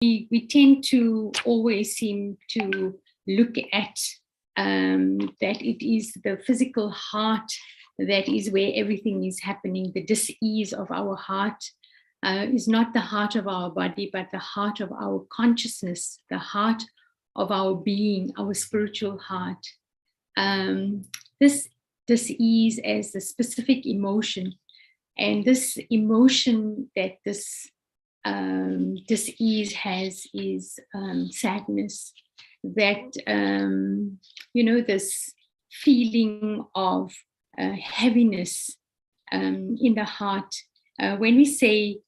we tend to always seem to look at that it is the physical heart that is where everything is happening. The dis-ease of our heart is not the heart of our body, but the heart of our consciousness, the heart of our being, our spiritual heart. This dis-ease as the specific emotion, and this emotion that this dis-ease has is sadness. That this feeling of heaviness in the heart. When we say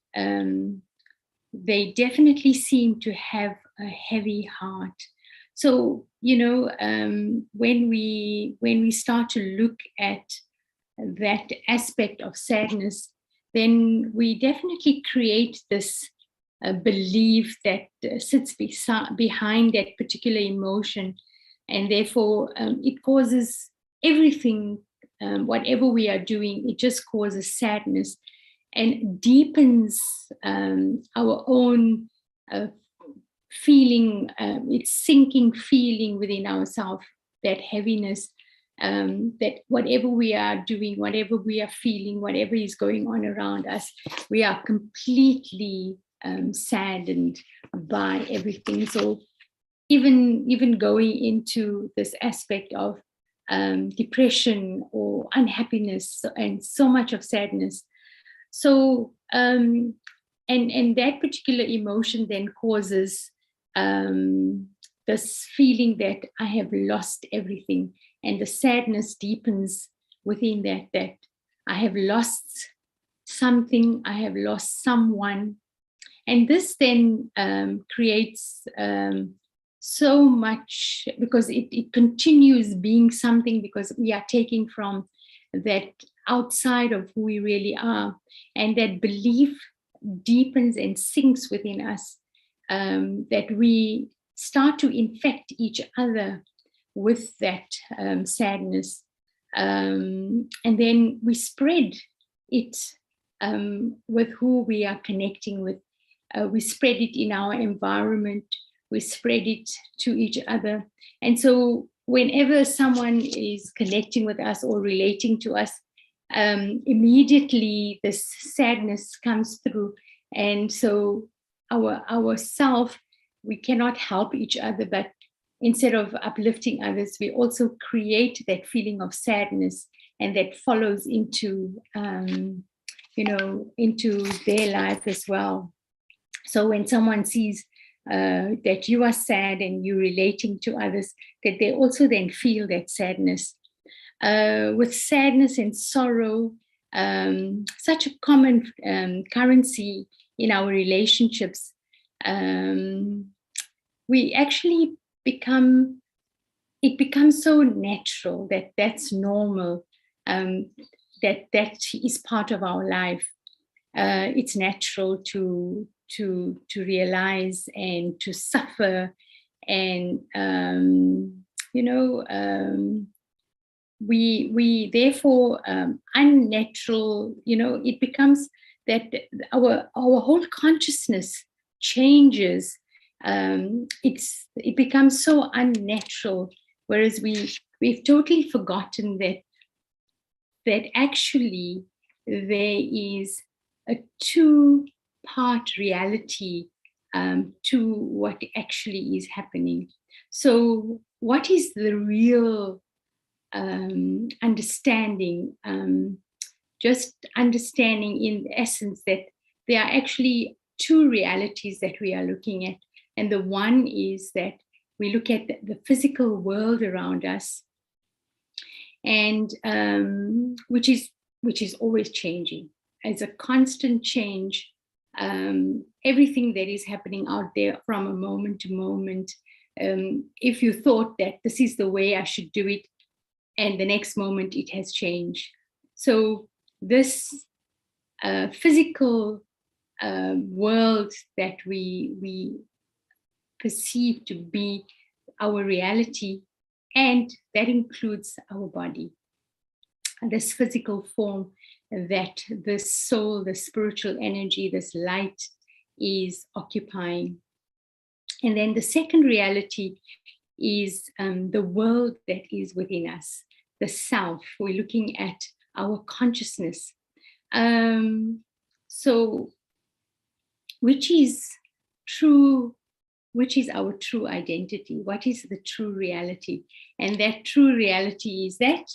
they definitely seem to have a heavy heart. So when we start to look at that aspect of sadness, then we definitely create this belief that sits behind that particular emotion, and therefore it causes everything, whatever we are doing, it just causes sadness and deepens our own feeling, it's sinking feeling within ourselves, that heaviness, that whatever we are doing, whatever we are feeling, whatever is going on around us, we are completely saddened by everything. So even going into this aspect of depression or unhappiness and so much of sadness. So and that particular emotion then causes this feeling that I have lost everything, and the sadness deepens within that I have lost something, I have lost someone. And this then creates so much, because it continues being something, because we are taking from that outside of who we really are. And that belief deepens and sinks within us, that we start to infect each other with that sadness. And then we spread it with who we are connecting with. We spread it in our environment, we spread it to each other. And so whenever someone is connecting with us or relating to us, immediately this sadness comes through. And so our self, we cannot help each other, but instead of uplifting others, we also create that feeling of sadness, and that follows into into their life as well. So when someone sees that you are sad and you're relating to others, that they also then feel that sadness. With sadness and sorrow, such a common currency in our relationships, we actually it becomes so natural that that's normal, that is part of our life. It's natural to realize and to suffer, and we therefore unnatural. It becomes that our whole consciousness changes. It becomes so unnatural, whereas we've totally forgotten that actually there is a two-part reality to what actually is happening. So what is the real understanding? Just understanding in essence that there are actually two realities that we are looking at. And the one is that we look at the physical world around us, and which is always changing. It's a constant change. Everything that is happening out there from a moment to moment. If you thought that this is the way I should do it, and the next moment it has changed. So this physical world that we perceive to be our reality, and that includes our body, this physical form that the soul, the spiritual energy, this light is occupying. And then the second reality is the world that is within us, the self. We're looking at our consciousness. So, which is true, which is our true identity? What is the true reality? And that true reality is that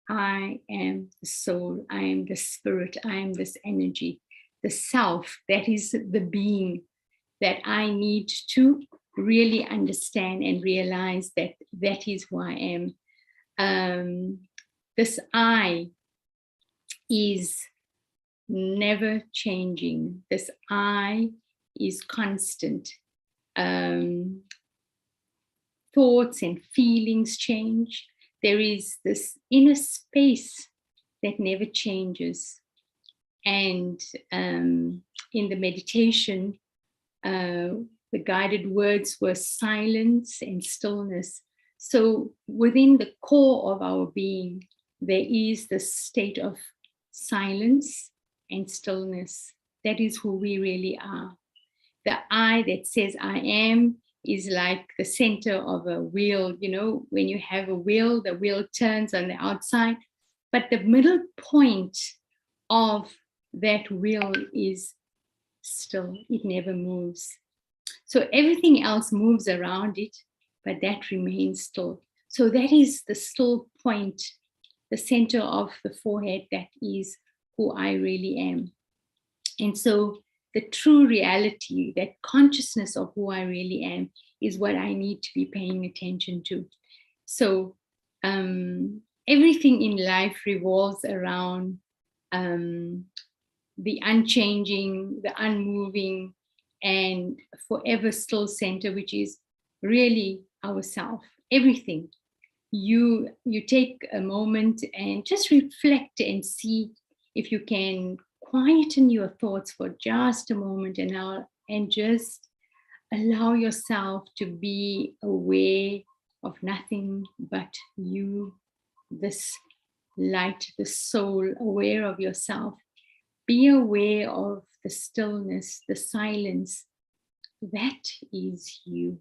I am the soul, I am the spirit, I am this energy, the self, that is the being that I need to really understand and realize that that is who I am. This I is never changing. This I is constant. Thoughts and feelings change. There is this inner space that never changes. And in the meditation, the guided words were silence and stillness. So within the core of our being, there is this state of silence and stillness. That is who we really are. The I that says I am is like the center of a wheel. You know, when you have a wheel, the wheel turns on the outside, but the middle point of that wheel is still. It never moves. So everything else moves around it, but that remains still. So that is the still point, the center of the forehead. That is who I really am. And so the true reality, that consciousness of who I really am, is what I need to be paying attention to. So everything in life revolves around the unchanging, the unmoving, and forever still center, which is really ourself. Everything. You take a moment and just reflect and see if you can quieten your thoughts for just a moment and just allow yourself to be aware of nothing but you, this light, the soul, aware of yourself. Be aware of the stillness, the silence. That is you.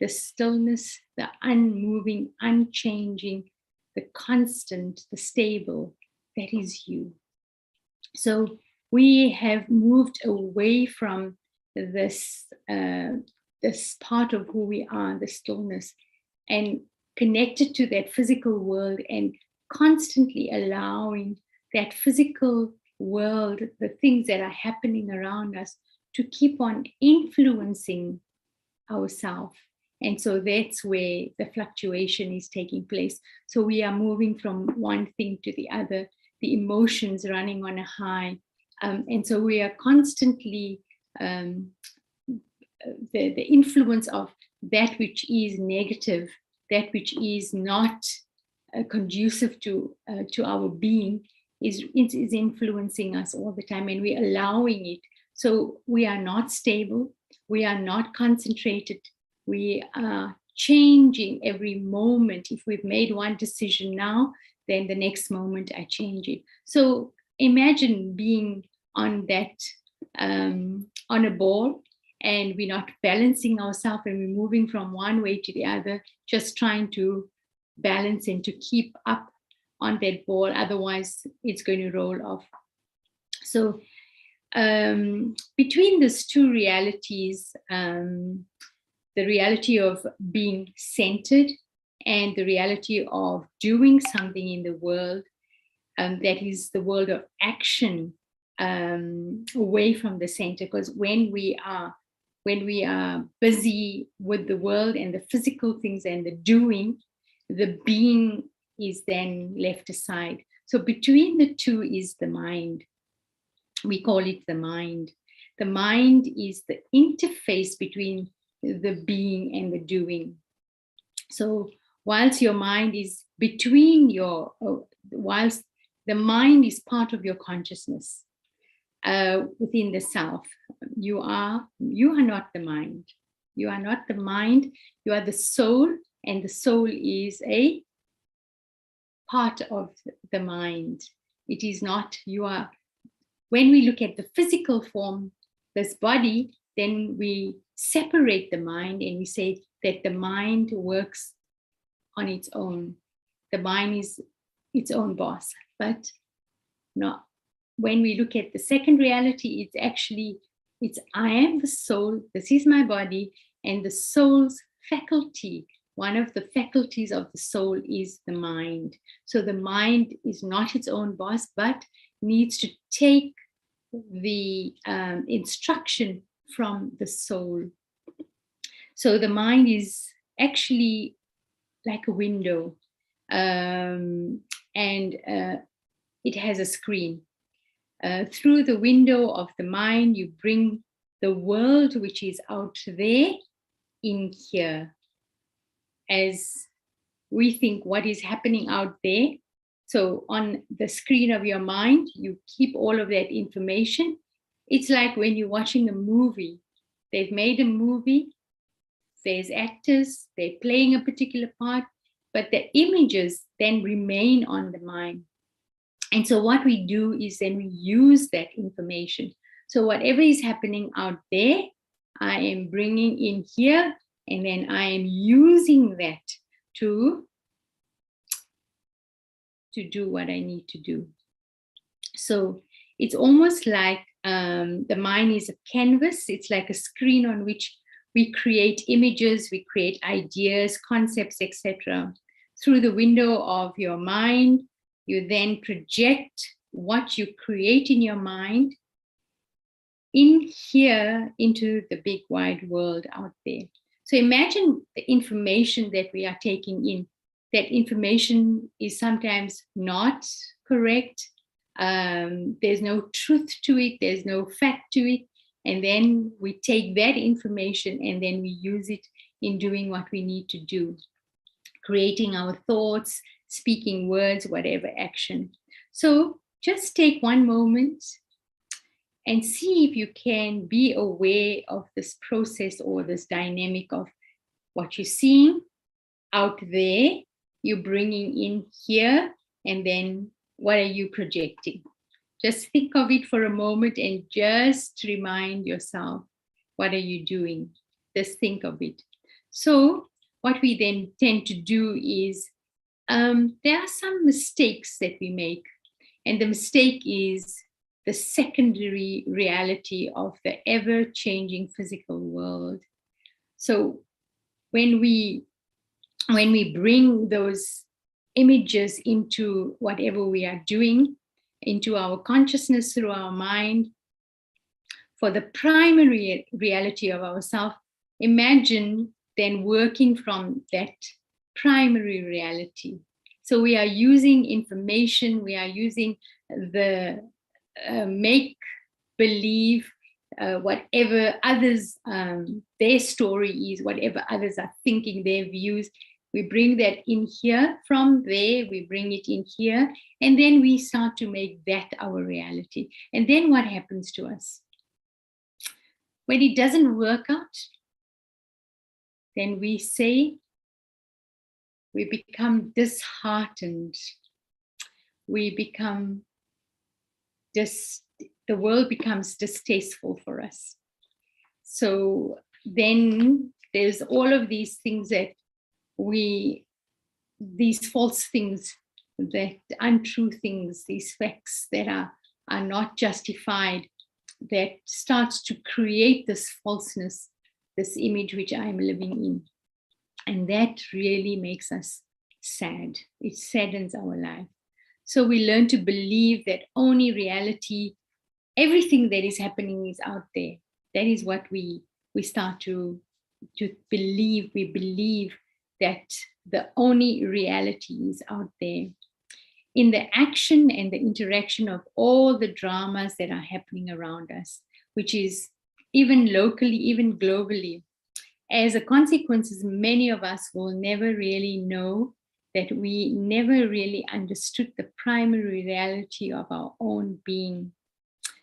The stillness, the unmoving, unchanging, the constant, the stable, that is you. So we have moved away from this part of who we are, the stillness, and connected to that physical world, and constantly allowing that physical world, the things that are happening around us, to keep on influencing ourselves. And so that's where the fluctuation is taking place. So we are moving from one thing to the other, the emotions running on a high. And so we are constantly, the influence of that which is negative, that which is not conducive to our being, is influencing us all the time, and we're allowing it. So we are not stable, we are not concentrated, we are changing every moment. If we've made one decision now, then the next moment I change it. So imagine being on that, on a ball, and we're not balancing ourselves, and we're moving from one way to the other, just trying to balance and to keep up on that ball. Otherwise, it's going to roll off. So between these two realities, the reality of being centered and the reality of doing something in the world, that is the world of action, away from the center. Because when we are busy with the world and the physical things and the doing, the being is then left aside. So between the two is the mind. We call it the mind. The mind is the interface between the being and the doing. So whilst your mind is whilst the mind is part of your consciousness, within the self, you are not the mind. You are not the mind. You are the soul, and the soul is a part of the mind. It is not, you are, when we look at the physical form, this body, then we separate the mind and we say that the mind works on its own. The mind is its own boss. But no, when we look at the second reality, it's I am the soul, this is my body, and the soul's faculty, one of the faculties of the soul is the mind. So the mind is not its own boss, but needs to take the instruction from the soul. So the mind is actually like a window, and it has a screen. Through the window of the mind, you bring the world which is out there in here. As we think what is happening out there, so on the screen of your mind, you keep all of that information. It's like when you're watching a movie. They've made a movie, there's actors, they're playing a particular part, but the images then remain on the mind. And so what we do is then we use that information. So whatever is happening out there, I am bringing in here, and then I am using that to do what I need to do. So it's almost like the mind is a canvas. It's like a screen on which we create images, we create ideas, concepts, etc. Through the window of your mind, you then project what you create in your mind in here into the big wide world out there. So imagine the information that we are taking in. That information is sometimes not correct. There's no truth to it. There's no fact to it. And then we take that information and then we use it in doing what we need to do, creating our thoughts, speaking words, whatever action. So just take one moment and see if you can be aware of this process or this dynamic of what you're seeing out there, you're bringing in here, and then what are you projecting? Just think of it for a moment and just remind yourself, what are you doing? Just think of it. So what we then tend to do is, there are some mistakes that we make. And the mistake is the secondary reality of the ever-changing physical world. So when we bring those images into whatever we are doing, into our consciousness through our mind, for the primary reality of ourself, imagine then working from that primary reality. So we are using information, we are using the make-believe, whatever others, their story is, whatever others are thinking, their views, we bring that in here. From there, we bring it in here, and then we start to make that our reality. And then what happens to us? When it doesn't work out, then we say, we become disheartened. We become the world becomes distasteful for us. So then there's all of these things that these false things, that untrue things, these facts that are not justified, that starts to create this falseness, this image which I'm living in. And that really makes us sad. It saddens our life. So we learn to believe that only reality, everything that is happening is out there. That is what we start to believe. We believe that the only reality is out there. In the action and the interaction of all the dramas that are happening around us, which is even locally, even globally, as a consequence, many of us will never really know that we never really understood the primary reality of our own being.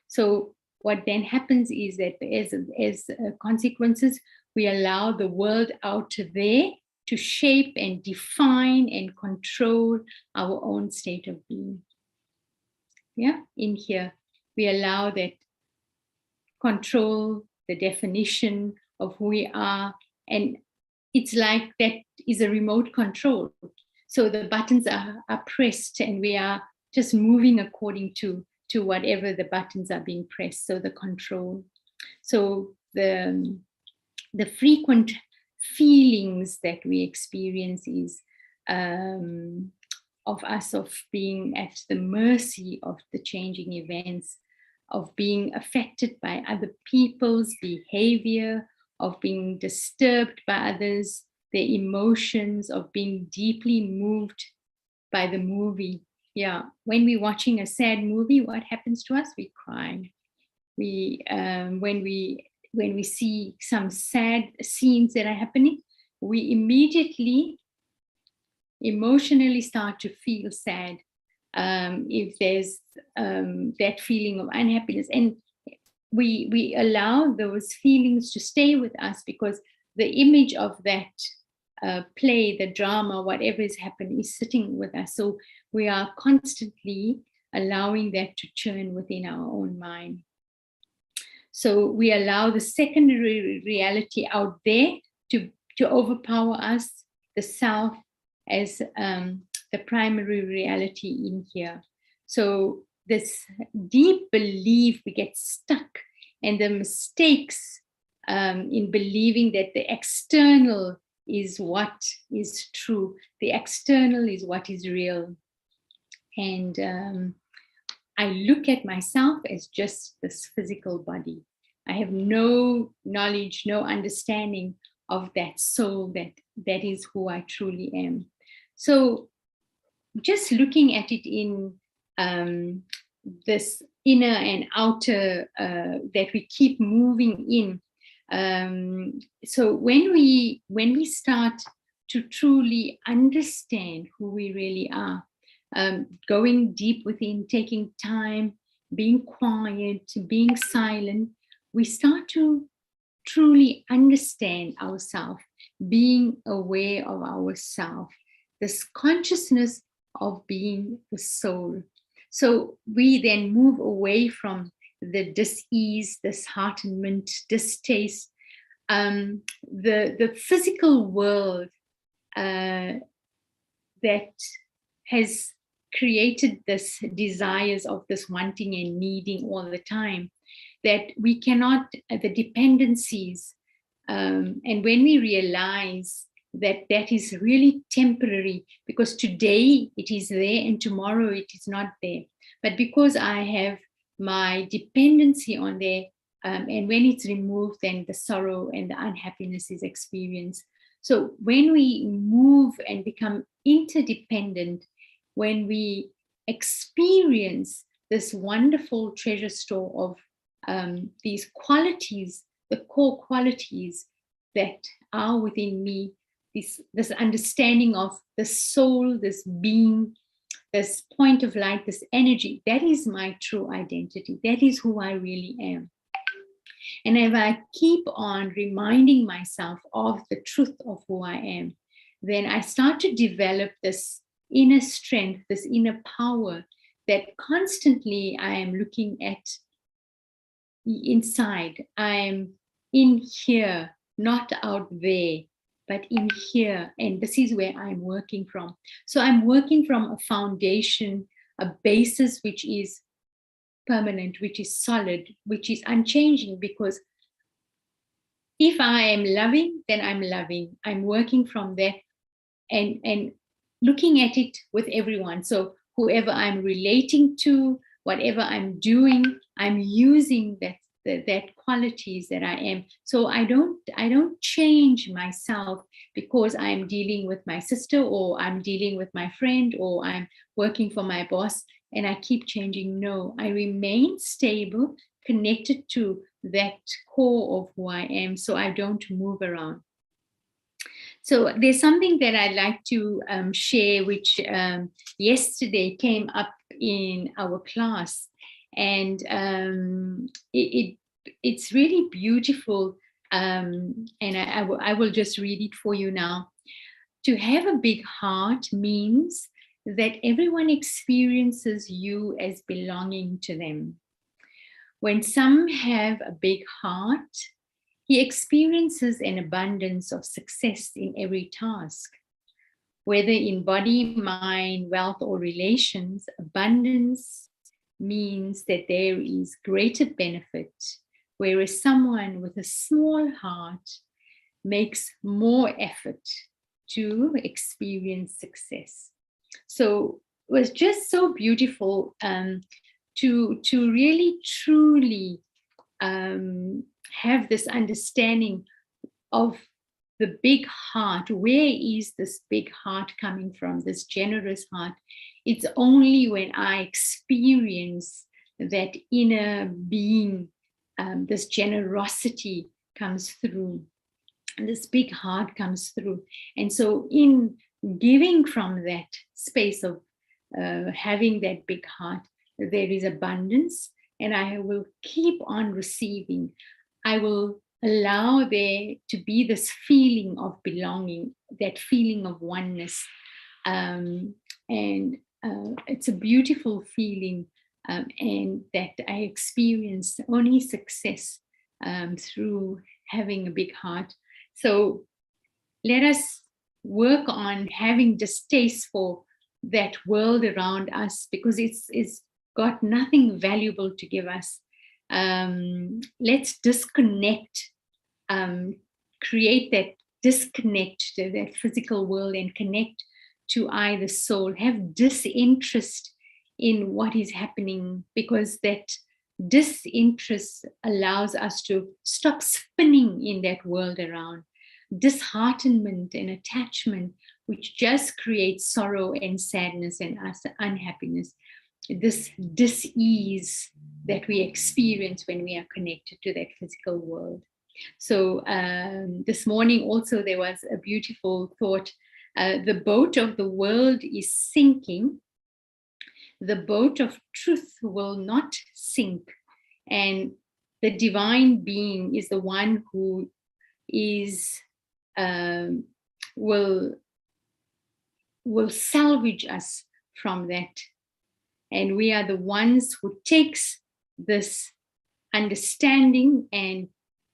So what then happens is that as consequences, we allow the world out there to shape and define and control our own state of being. Yeah, in here, we allow that control, the definition of who we are. And it's like that is a remote control. So the buttons are pressed and we are just moving according to whatever the buttons are being pressed. So the control. So the frequent feelings that we experience is of us of being at the mercy of the changing events, of being affected by other people's behavior, of being disturbed by others, their emotions, of being deeply moved by the movie. Yeah, when we're watching a sad movie, what happens to us? We cry. When we see some sad scenes that are happening, we immediately emotionally start to feel sad. If there's that feeling of unhappiness, and we allow those feelings to stay with us, because the image of that play, the drama, whatever is happening, is sitting with us. So we are constantly allowing that to churn within our own mind. So we allow the secondary reality out there to overpower us, the self, as the primary reality in here. So this deep belief, we get stuck, and the mistakes in believing that the external is what is true, the external is what is real. And I look at myself as just this physical body. I have no knowledge, no understanding of that soul that is who I truly am. So just looking at it in this inner and outer that we keep moving in. So when we start to truly understand who we really are, going deep within, taking time, being quiet, being silent, we start to truly understand ourselves, being aware of ourselves, this consciousness of being the soul. So we then move away from the dis-ease, disheartenment, distaste, the physical world that has created this desires of this wanting and needing all the time, that we cannot, the dependencies, and when we realize that that is really temporary, because today it is there and tomorrow it is not there, but because I have my dependency on there, and when it's removed, then the sorrow and the unhappiness is experienced. So when we move and become interdependent, when we experience this wonderful treasure store of these qualities, the core qualities that are within me, this understanding of the soul, this being, this point of light, this energy, that is my true identity. That is who I really am. And if I keep on reminding myself of the truth of who I am, then I start to develop this inner strength, this inner power, that constantly I am looking at inside. I'm in here, not out there, but in here. And this is where I'm working from. So I'm working from a foundation, a basis which is permanent, which is solid, which is unchanging, because if I am loving, then I'm loving. I'm working from that and looking at it with everyone. So whoever I'm relating to, whatever I'm doing, I'm using that qualities that I am. So I don't change myself because I'm dealing with my sister, or I'm dealing with my friend, or I'm working for my boss and I keep changing. No, I remain stable, connected to that core of who I am. So I don't move around. So there's something that I'd like to share, which yesterday came up in our class, and it's really beautiful. And I will just read it for you now. To have a big heart means that everyone experiences you as belonging to them. When some have a big heart, He experiences an abundance of success in every task. Whether in body, mind, wealth, or relations, abundance means that there is greater benefit, whereas someone with a small heart makes more effort to experience success. So it was just so beautiful to really truly have this understanding of the big heart. Where is this big heart coming from, this generous heart? It's only when I experience that inner being, this generosity comes through, and this big heart comes through. And so in giving from that space of having that big heart, there is abundance, and I will keep on receiving. I will allow there to be this feeling of belonging, that feeling of oneness. And it's a beautiful feeling, and that I experience only success through having a big heart. So let us work on having distaste for that world around us, because it's got nothing valuable to give us. Let's disconnect, create that disconnect to that physical world and connect to I, the soul. Have disinterest in what is happening, because that disinterest allows us to stop spinning in that world around. Disheartenment and attachment, which just creates sorrow and sadness and unhappiness. This dis-ease that we experience when we are connected to that physical world. So this morning also there was a beautiful thought. The boat of the world is sinking. The boat of truth will not sink. And the divine being is the one who is will salvage us from that. And we are the ones who takes this understanding and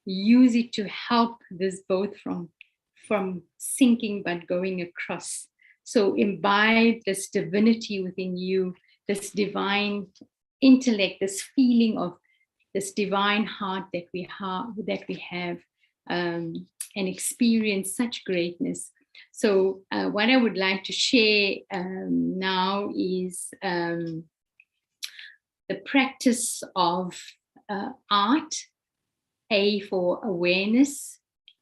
use it to help this boat from sinking but going across. So imbibe this divinity within you, this divine intellect, this feeling of this divine heart that we have, and experience such greatness. So what I would like to share now is the practice of art. A for awareness,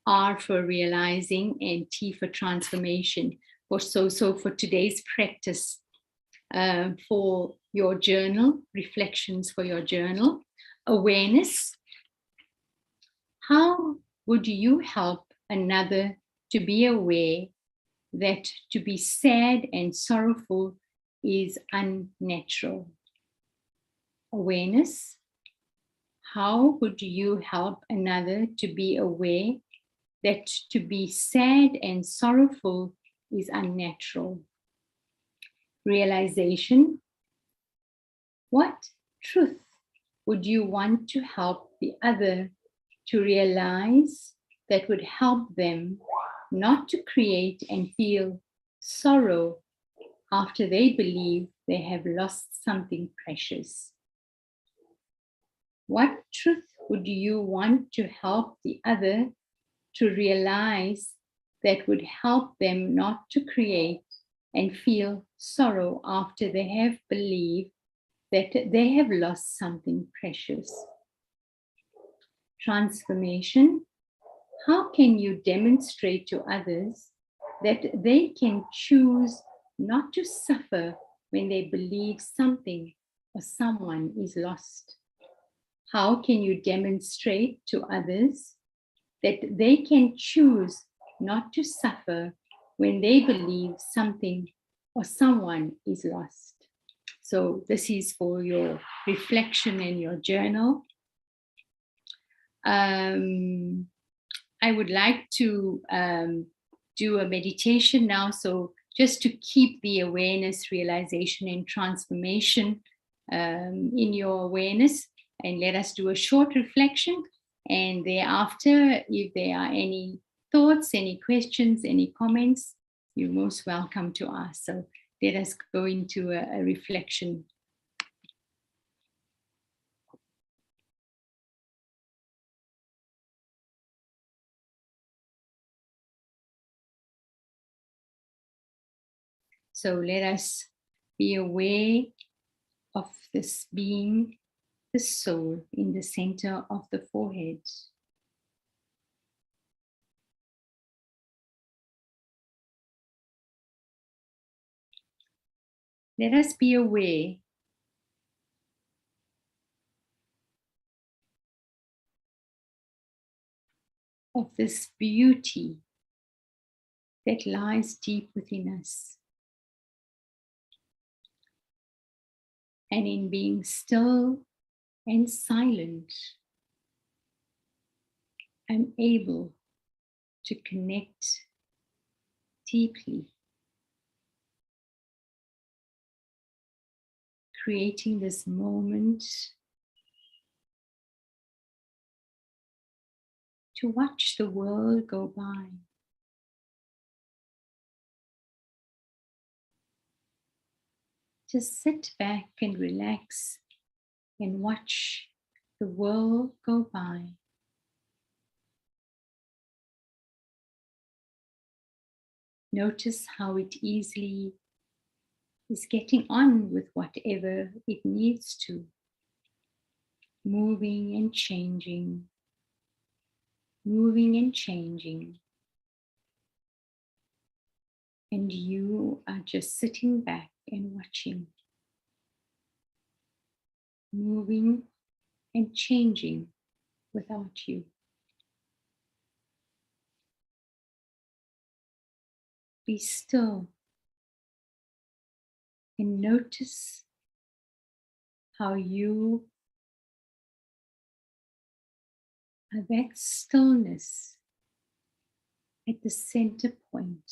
R for realizing, and T for transformation. So for today's practice, for your journal, reflections for your journal, awareness. How would you help another to be aware that to be sad and sorrowful is unnatural? Awareness. How would you help another to be aware that to be sad and sorrowful is unnatural? Realization. What truth would you want to help the other to realize that would help them not to create and feel sorrow after they believe they have lost something precious? What truth would you want to help the other to realize that would help them not to create and feel sorrow after they have believed that they have lost something precious? Transformation. How can you demonstrate to others that they can choose not to suffer when they believe something or someone is lost? How can you demonstrate to others that they can choose not to suffer when they believe something or someone is lost? So this is for your reflection in your journal. I would like to do a meditation now. So just to keep the awareness, realization, and transformation in your awareness. And let us do a short reflection. And thereafter, if there are any thoughts, any questions, any comments, you're most welcome to ask. So let us go into a reflection. So let us be aware of this being, the soul in the center of the forehead. Let us be aware of this beauty that lies deep within us. And in being still and silent, I'm able to connect deeply, creating this moment to watch the world go by. Just sit back and relax and watch the world go by. Notice how it easily is getting on with whatever it needs to, moving and changing, moving and changing. And you are just sitting back and watching, moving and changing without you. Be still and notice how you are that stillness at the center point.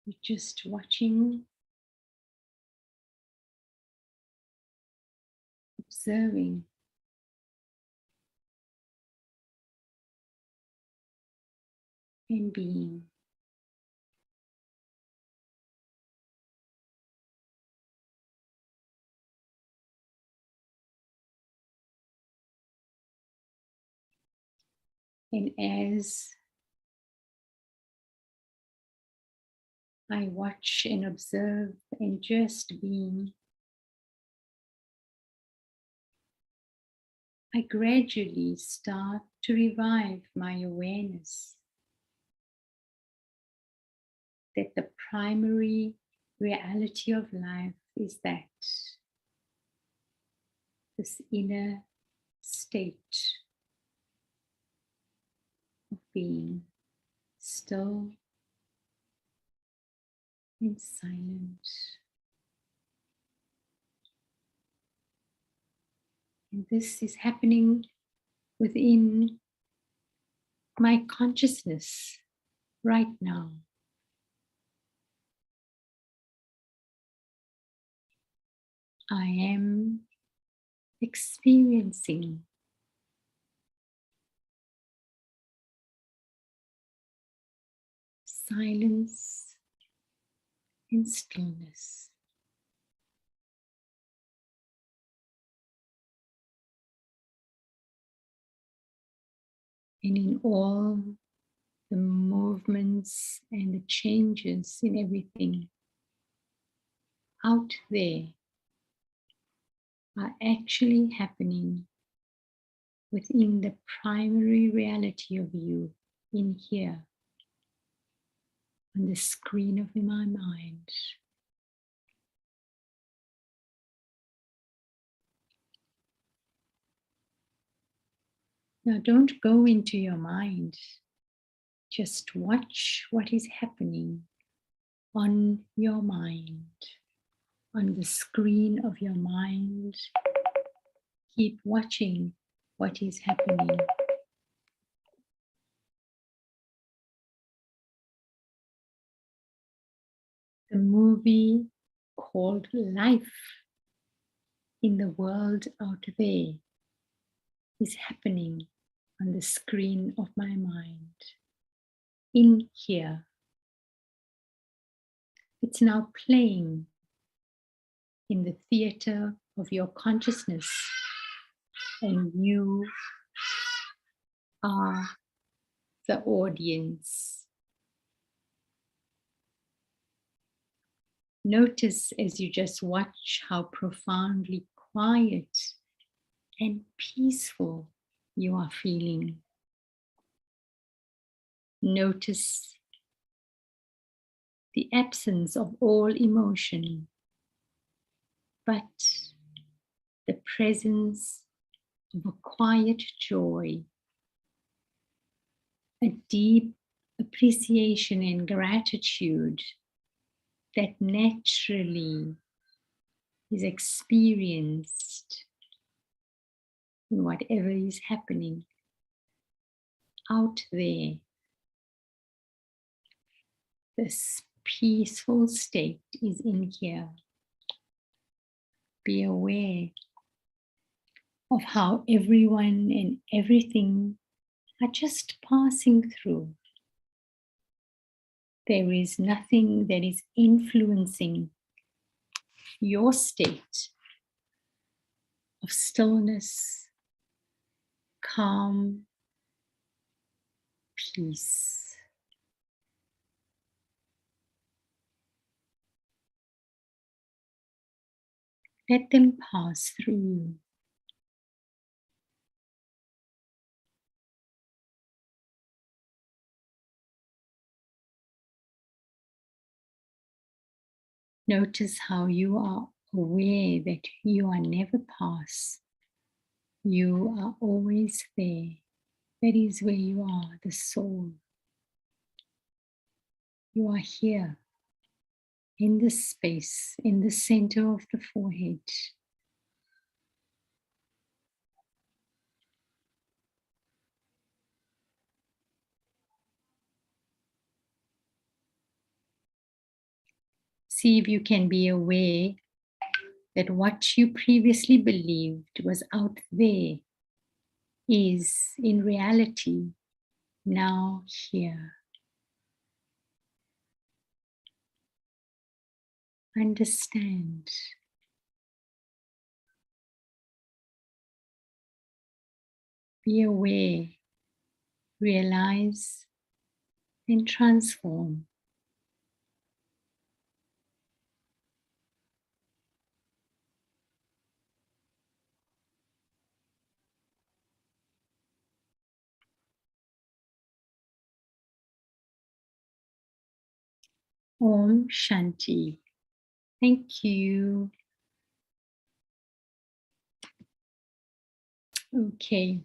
You're just watching, observing, and being. And as I watch and observe and just being, I gradually start to revive my awareness that the primary reality of life is that this inner state of being still and silent. And this is happening within my consciousness right now. I am experiencing silence and stillness. And in all the movements and the changes in everything out there are actually happening within the primary reality of you in here on the screen of my mind. Now don't go into your mind. Just watch what is happening on your mind, on the screen of your mind. Keep watching what is happening. The movie called Life in the world out there is happening on the screen of my mind. In here, it's now playing in the theater of your consciousness, and you are the audience. Notice as you just watch how profoundly quiet and peaceful you are feeling. Notice the absence of all emotion, but the presence of a quiet joy, a deep appreciation and gratitude that naturally is experienced in whatever is happening out there. This peaceful state is in here. Be aware of how everyone and everything are just passing through. There is nothing that is influencing your state of stillness, calm, peace. Let them pass through you. Notice how you are aware that you are never past. You are always there. That is where you are, the soul. You are here, in this space, in the center of the forehead. See if you can be aware that what you previously believed was out there is in reality now here. Understand. Be aware, realize, and transform. Om Shanti. Thank you. Okay.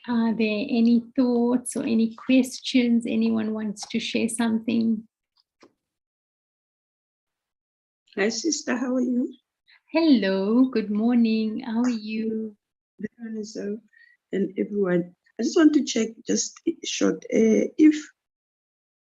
Are there any thoughts or any questions? Anyone wants to share something? Hi, sister. How are you? Hello. Good morning. How are you? And everyone. I just want to check just short. If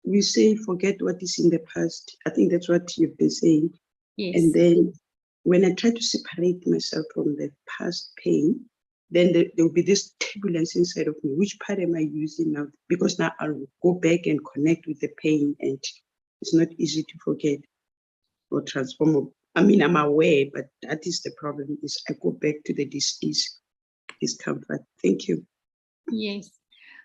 we say forget what is in the past, I think that's what you've been saying. Yes. And then when I try to separate myself from the past pain, then there will be this turbulence inside of me. Which part am I using now? Because now I'll go back and connect with the pain, and it's not easy to forget or transform. I mean, I'm aware, but that is the problem, is I go back to the discomfort. Thank you. Yes.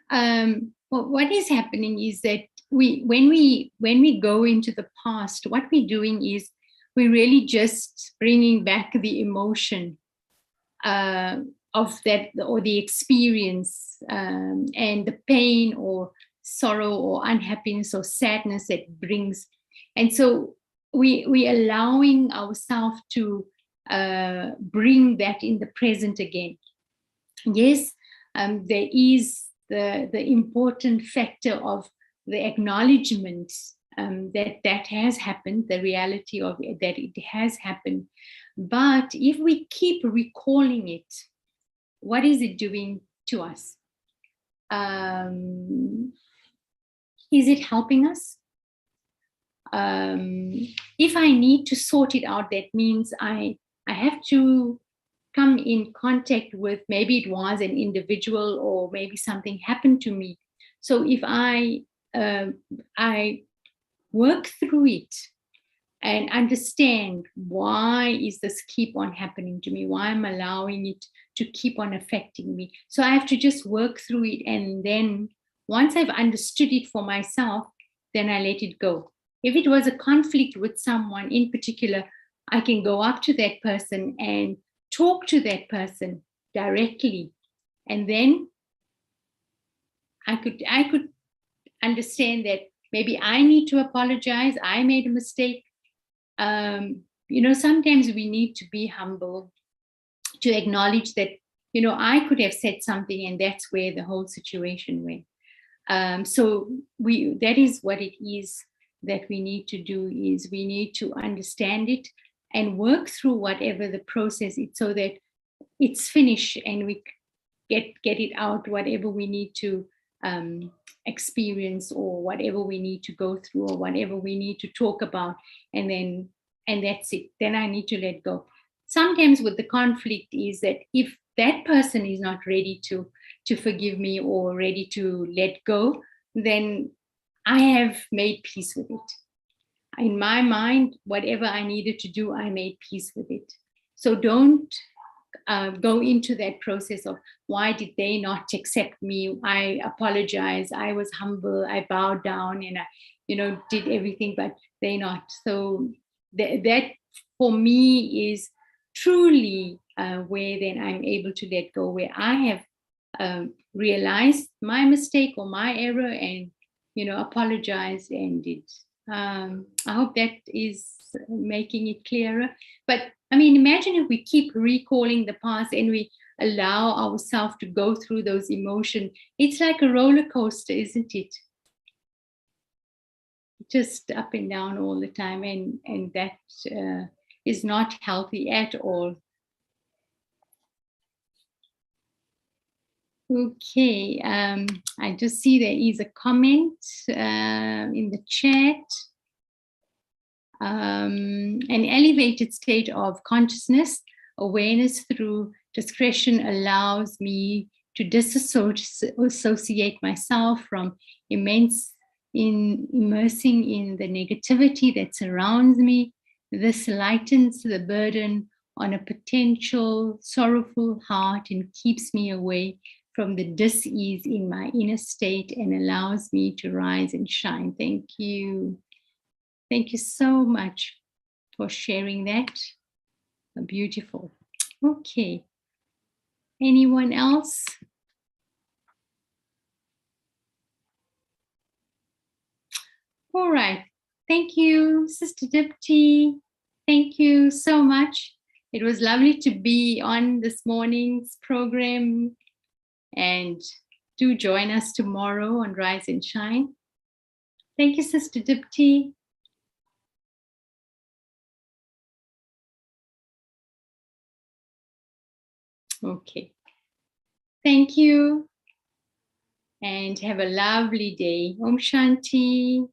Well, what is happening is that when we go into the past, what we're doing is we're really just bringing back the emotion of that, or the experience, and the pain or sorrow or unhappiness or sadness that brings. And so we allowing ourselves to bring that in the present again. Yes, there is the important factor of the acknowledgement that has happened, the reality of it, that it has happened. But if we keep recalling it, what is it doing to us? Is it helping us? if I need to sort it out, that means I have to come in contact with, maybe it was an individual or maybe something happened to me. So if I work through it and understand why is this keep on happening to me, why I'm allowing it to keep on affecting me. So I have to just work through it, and then once I've understood it for myself, then I let it go. If it was a conflict with someone in particular, I can go up to that person and talk to that person directly, and then I could understand that maybe I need to apologize. I made a mistake. Sometimes we need to be humble to acknowledge that, I could have said something, and that's where the whole situation went. So that is what it is that we need to do, is we need to understand it and work through whatever the process is, so that it's finished and we get it out, whatever we need to experience, or whatever we need to go through, or whatever we need to talk about, and that's it. Then I need to let go. Sometimes with the conflict is that if that person is not ready to forgive me or ready to let go, then I have made peace with it. In my mind, whatever I needed to do, I made peace with it. So don't go into that process of, why did they not accept me? I apologize. I was humble. I bowed down and I, did everything, but they not. So that for me is truly where then I'm able to let go, where I have realized my mistake or my error and, apologized and did. I hope that is making it clearer. But I mean, imagine if we keep recalling the past and we allow ourselves to go through those emotions. It's like a roller coaster, isn't it? Just up and down all the time, and that is not healthy at all. Okay, I just see there is a comment in the chat. An elevated state of consciousness, awareness through discretion allows me to disassociate myself from immersing in the negativity that surrounds me. This lightens the burden on a potential sorrowful heart and keeps me away from the dis-ease in my inner state and allows me to rise and shine. Thank you. Thank you so much for sharing that. Beautiful. Okay. Anyone else? All right. Thank you, Sister Dipti. Thank you so much. It was lovely to be on this morning's program, and do join us tomorrow on Rise and Shine. Thank you, Sister Dipti. Okay. Thank you. And have a lovely day. Om Shanti.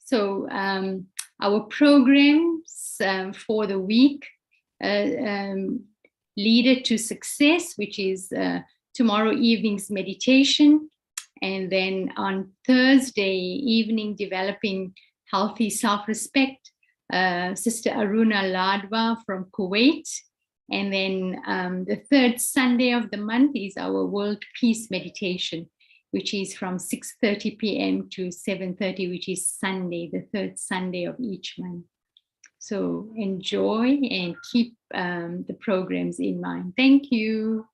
So our programs for the week, Leader to Success, which is tomorrow evening's meditation. And then on Thursday evening, Developing Healthy Self-Respect, Sister Aruna Ladwa from Kuwait. And then the third Sunday of the month is our World Peace Meditation, which is from 6:30 p.m. to 7:30, which is Sunday, the third Sunday of each month. So enjoy and keep the programs in mind. Thank you.